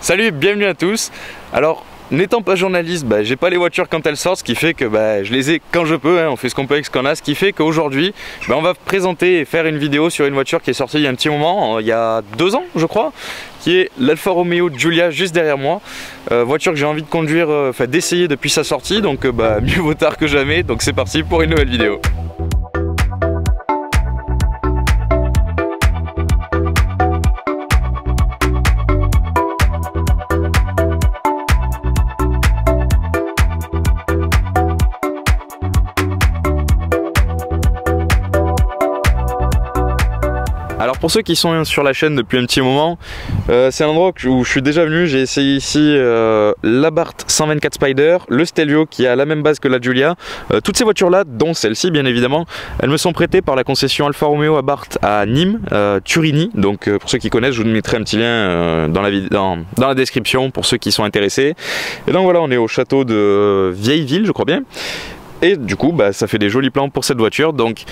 Salut, bienvenue à tous. Alors, n'étant pas journaliste, j'ai pas les voitures quand elles sortent, ce qui fait que je les ai quand je peux, on fait ce qu'on peut avec ce qu'on a, ce qui fait qu'aujourd'hui, on va présenter et faire une vidéo sur une voiture qui est sortie il y a un petit moment, il y a 2 ans je crois, qui est l'Alfa Romeo Giulia juste derrière moi. Voiture que j'ai envie de conduire, d'essayer depuis sa sortie, donc mieux vaut tard que jamais, donc c'est parti pour une nouvelle vidéo. Alors pour ceux qui sont sur la chaîne depuis un petit moment, c'est un endroit où je suis déjà venu. J'ai essayé ici l'Abarth 124 Spider, le Stelvio qui a la même base que la Giulia. Toutes ces voitures là, dont celle-ci bien évidemment, elles me sont prêtées par la concession Alfa Romeo Abarth à Nîmes, Turini. Donc pour ceux qui connaissent, je vous mettrai un petit lien dans la description pour ceux qui sont intéressés. Et donc voilà, on est au château de Vieilleville je crois bien. Et du coup ça fait des jolis plans pour cette voiture. Donc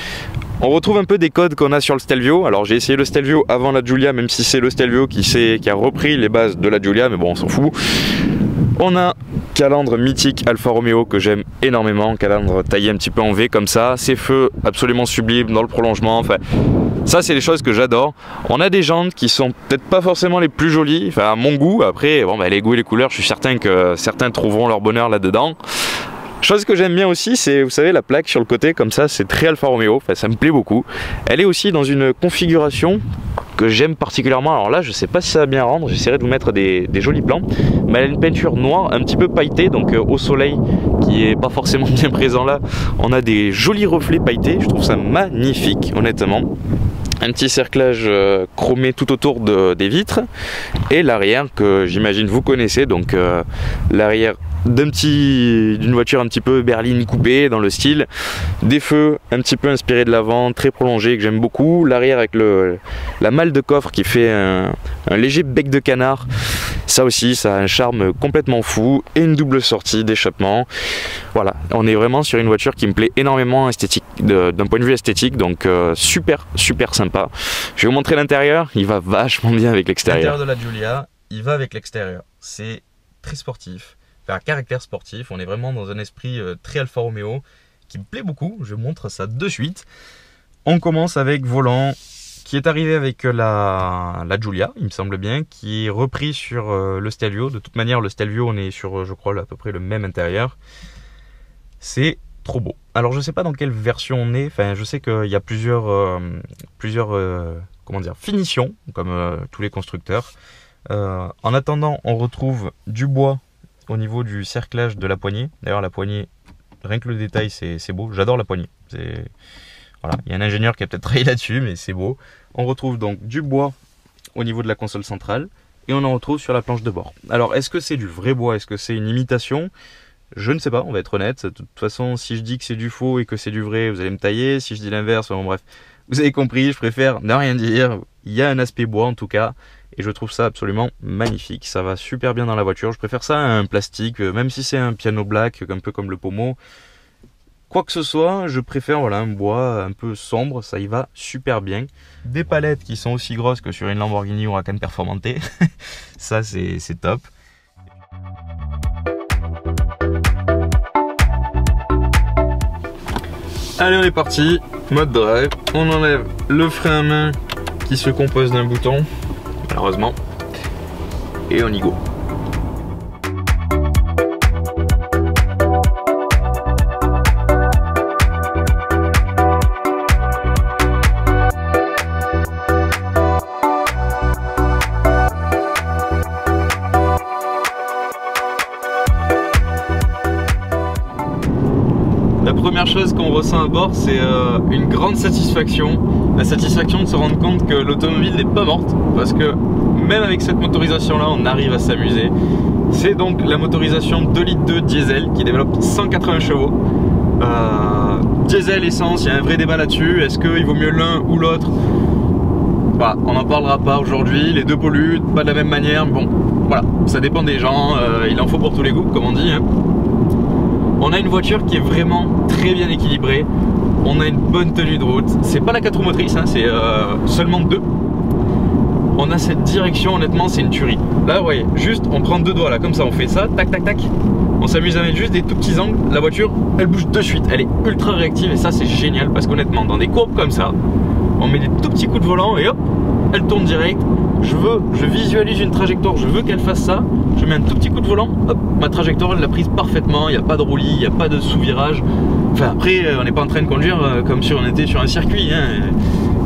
on retrouve un peu des codes qu'on a sur le Stelvio. Alors j'ai essayé le Stelvio avant la Giulia, même si c'est le Stelvio qui a repris les bases de la Giulia, mais bon on s'en fout. On a calandre mythique Alfa Romeo que j'aime énormément, calandre taillé un petit peu en V comme ça, ces feux absolument sublimes dans le prolongement, enfin ça c'est les choses que j'adore. On a des jantes qui sont peut-être pas forcément les plus jolies, à mon goût, après les goûts et les couleurs, je suis certain que certains trouveront leur bonheur là-dedans. Chose que j'aime bien aussi, c'est, vous savez, la plaque sur le côté comme ça, c'est très Alfa Romeo, ça me plaît beaucoup. Elle est aussi dans une configuration que j'aime particulièrement. Alors là, je sais pas si ça va bien rendre, j'essaierai de vous mettre des jolis plans. Mais elle a une peinture noire, un petit peu pailletée, donc au soleil, qui est pas forcément bien présent là. On a des jolis reflets pailletés, je trouve ça magnifique, honnêtement. Un petit cerclage chromé tout autour des vitres. Et l'arrière, que j'imagine vous connaissez, donc l'arrière d'une voiture un petit peu berline coupée dans le style, des feux un petit peu inspirés de l'avant, très prolongés, que j'aime beaucoup, l'arrière avec la malle de coffre qui fait un léger bec de canard, ça aussi ça a un charme complètement fou, et une double sortie d'échappement. Voilà, on est vraiment sur une voiture qui me plaît énormément d'un point de vue esthétique, donc super sympa. Je vais vous montrer l'intérieur, il va vachement bien avec l'extérieur. L'intérieur de la Giulia, il va avec l'extérieur, c'est très sportif. Un caractère sportif, on est vraiment dans un esprit très Alfa Romeo qui me plaît beaucoup, je montre ça de suite. On commence avec volant qui est arrivé avec la Giulia, il me semble bien, qui est repris sur le Stelvio. De toute manière le Stelvio, on est sur je crois à peu près le même intérieur. C'est trop beau. Alors je sais pas dans quelle version on est, je sais qu'il y a plusieurs comment dire, finitions comme tous les constructeurs. En attendant, on retrouve du bois au niveau du cerclage de la poignée. D'ailleurs la poignée, rien que le détail c'est beau, j'adore la poignée. Voilà, il y a un ingénieur qui a peut-être travaillé là-dessus, mais c'est beau. On retrouve donc du bois au niveau de la console centrale et on en retrouve sur la planche de bord. Alors est-ce que c'est du vrai bois, est-ce que c'est une imitation? Je ne sais pas, on va être honnête. De toute façon, si je dis que c'est du faux et que c'est du vrai, vous allez me tailler. Si je dis l'inverse, bon bref, vous avez compris, je préfère ne rien dire. Il y a un aspect bois en tout cas. Et je trouve ça absolument magnifique, ça va super bien dans la voiture. Je préfère ça à un plastique, même si c'est un piano black, un peu comme le pommeau. Quoi que ce soit, je préfère un bois un peu sombre, ça y va super bien. Des palettes qui sont aussi grosses que sur une Lamborghini Huracan Performante, ça c'est top. Allez, on est parti, mode drive, on enlève le frein à main qui se compose d'un bouton. Malheureusement, et on y go. La première chose qu'on ressent à bord, c'est une grande satisfaction. La satisfaction de se rendre compte que l'automobile n'est pas morte, parce que même avec cette motorisation là, on arrive à s'amuser. C'est donc la motorisation 2,2 litres diesel qui développe 180 chevaux. Diesel, essence, il y a un vrai débat là-dessus. Est-ce qu'il vaut mieux l'un ou l'autre? Voilà, on n'en parlera pas aujourd'hui. Les deux polluent pas de la même manière. Bon, voilà, ça dépend des gens. Il en faut pour tous les goûts, comme on dit. On a une voiture qui est vraiment très bien équilibrée. On a une bonne tenue de route. C'est pas la 4 roues motrices, c'est seulement 2. on a cette direction, honnêtement c'est une tuerie. Là vous voyez, juste on prend 2 doigts là, comme ça on fait ça, tac tac tac. On s'amuse à mettre juste des tout petits angles, la voiture elle bouge de suite, elle est ultra réactive et ça c'est génial parce qu'honnêtement dans des courbes comme ça, on met des tout petits coups de volant et hop, elle tourne direct. Je visualise une trajectoire, je veux qu'elle fasse ça, je mets un tout petit coup de volant, hop, ma trajectoire elle l'a prise parfaitement, il n'y a pas de roulis, il n'y a pas de sous-virage. Enfin après on n'est pas en train de conduire comme si on était sur un circuit, hein.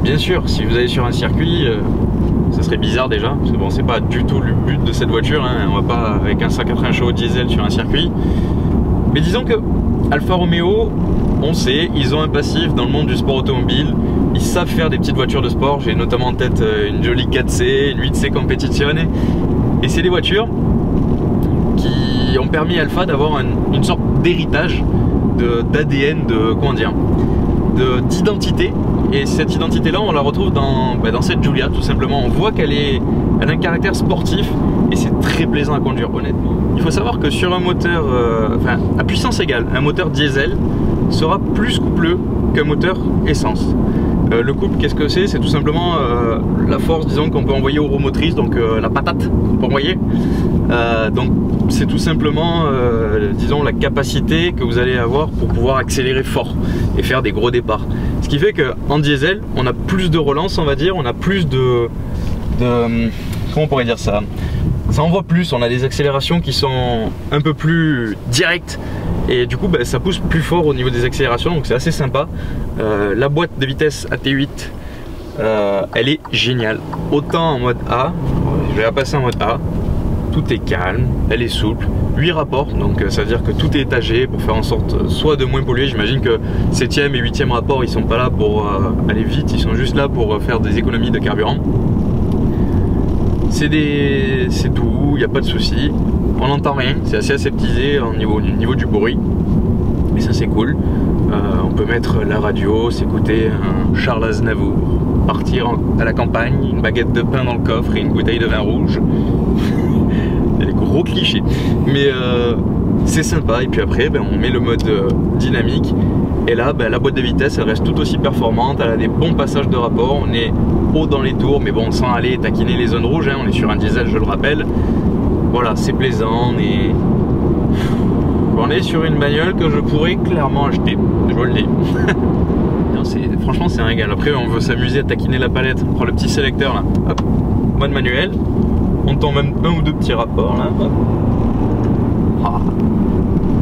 Bien sûr, si vous allez sur un circuit, ça serait bizarre déjà, parce que bon c'est pas du tout le but de cette voiture, hein. On va pas avec un 180 chevaux diesel sur un circuit. Mais disons que Alfa Romeo, on sait, ils ont un passif dans le monde du sport automobile. Ils savent faire des petites voitures de sport. J'ai notamment en tête une jolie 4C, une 8C Competizione. Et c'est des voitures qui ont permis à Alfa d'avoir une sorte d'héritage d'ADN, comment dire, d'identité. Et cette identité-là, on la retrouve dans cette Giulia, tout simplement. On voit qu'elle a un caractère sportif et c'est très plaisant à conduire, honnêtement. Il faut savoir que sur un moteur, à puissance égale, un moteur diesel sera plus coupleux qu'un moteur essence. Le couple, qu'est-ce que c'est? C'est tout simplement la force, disons, qu'on peut envoyer aux roues motrices, donc la patate qu'on peut envoyer. Donc c'est tout simplement, disons, la capacité que vous allez avoir pour pouvoir accélérer fort et faire des gros départs. Ce qui fait qu'en diesel, on a plus de relance, on va dire, on a plus de comment on pourrait dire ça? Ça envoie plus, on a des accélérations qui sont un peu plus directes. Et du coup ça pousse plus fort au niveau des accélérations, donc c'est assez sympa. La boîte de vitesse AT8 elle est géniale, autant en mode A, je vais la passer en mode A, tout est calme, elle est souple, 8 rapports, donc ça veut dire que tout est étagé pour faire en sorte soit de moins polluer. J'imagine que 7e et 8e rapport ils sont pas là pour aller vite, ils sont juste là pour faire des économies de carburant. C'est doux, il n'y a pas de souci. On n'entend rien, c'est assez aseptisé au niveau du bruit. Et ça c'est cool. On peut mettre la radio, s'écouter un Charles Aznavour, partir à la campagne, une baguette de pain dans le coffre et une bouteille de vin rouge. Les gros clichés. Mais c'est sympa. Et puis après, on met le mode dynamique. Et là, la boîte de vitesse, elle reste tout aussi performante. Elle a des bons passages de rapport. On est haut dans les tours, mais bon, sans aller taquiner les zones rouges, hein. On est sur un diesel, je le rappelle. Voilà, c'est plaisant. On est sur une bagnole que je pourrais clairement acheter. Je vous le dis. Franchement, c'est un régal. Après, on veut s'amuser à taquiner la palette. On prend le petit sélecteur là. Hop, mode manuel. On tend même un ou deux petits rapports là. Hop. Ah.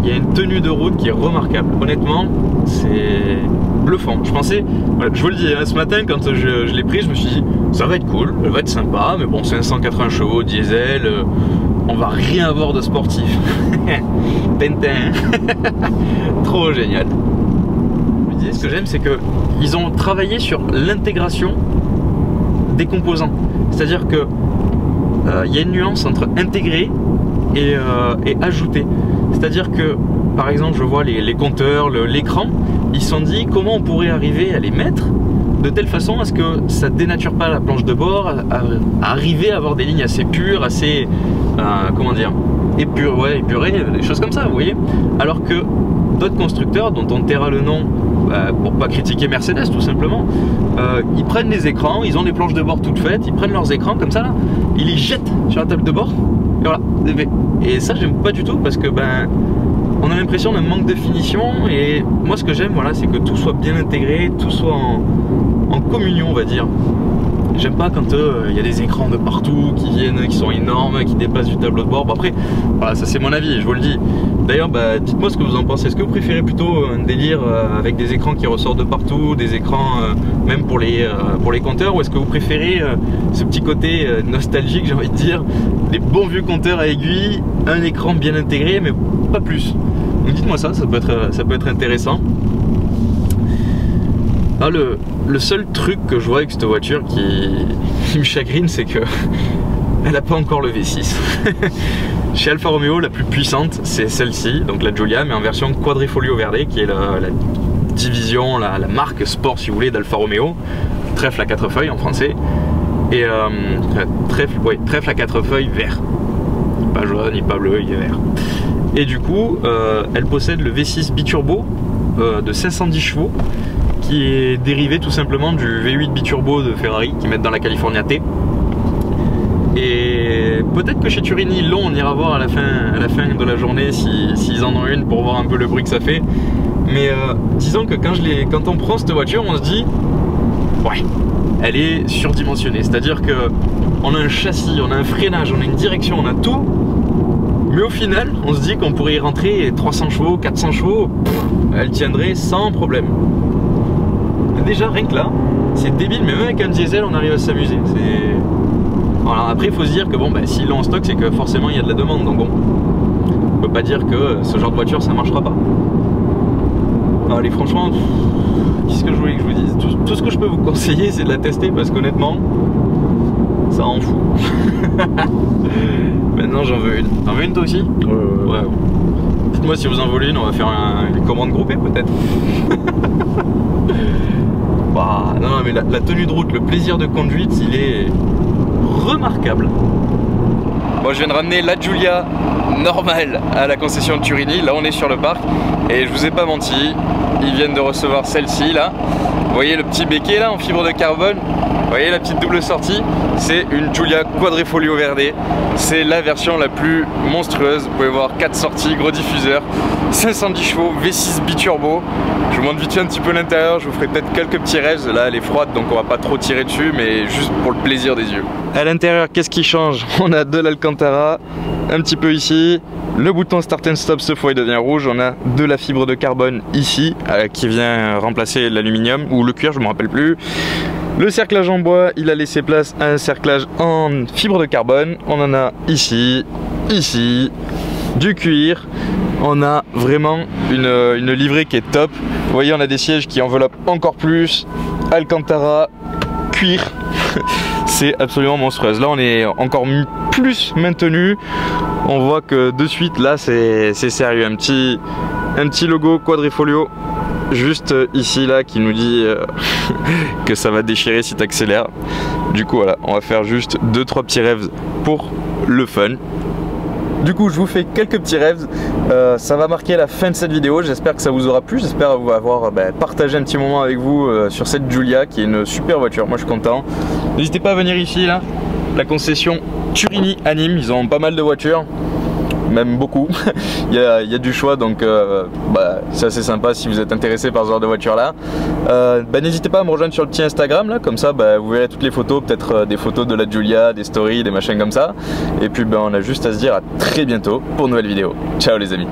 Il y a une tenue de route qui est remarquable. Honnêtement, c'est bluffant. Je pensais, voilà, je vous le dis, hein, ce matin quand je l'ai pris, je me suis dit ça va être cool, ça va être sympa, mais bon, 580 chevaux diesel, on va rien avoir de sportif. Tintin. Trop génial. Je me disais, ce que j'aime, c'est que ils ont travaillé sur l'intégration des composants. C'est-à-dire que il y a une nuance entre intégrer et ajouter. C'est-à-dire que, par exemple, je vois les compteurs, l'écran, ils se sont dit comment on pourrait arriver à les mettre de telle façon à ce que ça dénature pas la planche de bord, à arriver à avoir des lignes assez pures, assez, comment dire, épurées, des choses comme ça, vous voyez. Alors que d'autres constructeurs, dont on taira le nom pour pas critiquer Mercedes tout simplement, ils prennent les écrans, ils ont des planches de bord toutes faites, ils prennent leurs écrans comme ça là, ils les jettent sur la table de bord, et voilà, et ça j'aime pas du tout parce que on a l'impression d'un manque de finition. Et moi ce que j'aime, voilà, c'est que tout soit bien intégré, tout soit en communion, on va dire. J'aime pas quand il y a des écrans de partout qui sont énormes, qui dépassent du tableau de bord. Bon, après, voilà, ça c'est mon avis, je vous le dis. D'ailleurs, dites-moi ce que vous en pensez. Est-ce que vous préférez plutôt un délire avec des écrans qui ressortent de partout, des écrans même pour les compteurs, ou est-ce que vous préférez ce petit côté nostalgique, j'ai envie de dire, des bons vieux compteurs à aiguilles, un écran bien intégré, mais pas plus. Donc dites-moi ça peut être intéressant. Ah, le seul truc que je vois avec cette voiture qui me chagrine, c'est que elle n'a pas encore le V6. Chez Alfa Romeo, la plus puissante, c'est celle-ci, donc la Giulia, mais en version Quadrifoglio Verde, qui est la division, la marque sport, si vous voulez, d'Alfa Romeo. Trèfle à 4 feuilles en français. Et trèfle à 4 feuilles vert. Pas jaune, ni pas bleu, il est vert. Et du coup, elle possède le V6 biturbo de 510 chevaux, qui est dérivé tout simplement du V8 biturbo de Ferrari qu'ils mettent dans la California T. Et peut-être que chez Turini ils l'ont, on ira voir à la fin de la journée s'ils en ont une pour voir un peu le bruit que ça fait. Mais disons que quand on prend cette voiture, on se dit ouais, elle est surdimensionnée. C'est-à-dire que on a un châssis, on a un freinage, on a une direction, on a tout. Mais au final, on se dit qu'on pourrait y rentrer 300 chevaux, 400 chevaux, elle tiendrait sans problème. Déjà rien que là, c'est débile, mais même avec un diesel, on arrive à s'amuser. Voilà, après, il faut se dire que bon, bah, s'ils l'ont en stock, c'est que forcément il y a de la demande. Donc bon, on peut pas dire que ce genre de voiture ça marchera pas. Allez, franchement, qu'est-ce que je voulais que je vous dise? Tout ce que je peux vous conseiller, c'est de la tester parce qu'honnêtement, ça en fout. Maintenant, j'en veux une. T'en veux une toi aussi? Ouais. Dites-moi si vous en voulez une, on va faire une commande groupée peut-être. Bah, non, mais la tenue de route, le plaisir de conduite, il est remarquable. Bon, je viens de ramener la Giulia normale à la concession de Turini. Là, on est sur le parc et je vous ai pas menti, ils viennent de recevoir celle-ci là. Vous voyez le petit béquet là en fibre de carbone? Vous voyez la petite double sortie? C'est une Giulia Quadrifoglio Verde. C'est la version la plus monstrueuse. Vous pouvez voir 4 sorties, gros diffuseur, 510 chevaux, V6 biturbo. Je vous montre vite fait un petit peu l'intérieur. Je vous ferai peut-être quelques petits rêves. Là, elle est froide donc on va pas trop tirer dessus, mais juste pour le plaisir des yeux. À l'intérieur, qu'est-ce qui change? On a de l'Alcantara, un petit peu ici. Le bouton Start and Stop, ce fois il devient rouge. On a de la fibre de carbone ici qui vient remplacer l'aluminium ou le cuir, je me rappelle plus. Le cerclage en bois, il a laissé place à un cerclage en fibre de carbone. On en a ici, du cuir. On a vraiment une livrée qui est top. Vous voyez, on a des sièges qui enveloppent encore plus. Alcantara, cuir. C'est absolument monstrueuse. Là, on est encore plus maintenu. On voit que de suite, là, c'est sérieux. Un petit logo Quadrifoglio juste ici là qui nous dit que ça va déchirer si tu accélères. Du coup voilà, on va faire juste 2-3 petits rêves pour le fun. Du coup je vous fais quelques petits rêves, ça va marquer la fin de cette vidéo. J'espère que ça vous aura plu, j'espère avoir partagé un petit moment avec vous sur cette Giulia qui est une super voiture. Moi je suis content. N'hésitez pas à venir ici là, la concession Turini à Nîmes, ils ont pas mal de voitures. Même beaucoup. il y a du choix, donc c'est assez sympa si vous êtes intéressé par ce genre de voiture là. N'hésitez pas à me rejoindre sur le petit Instagram là, comme ça vous verrez toutes les photos, peut-être des photos de la Giulia, des stories, des machins comme ça. Et puis on a juste à se dire à très bientôt pour une nouvelle vidéo. Ciao les amis.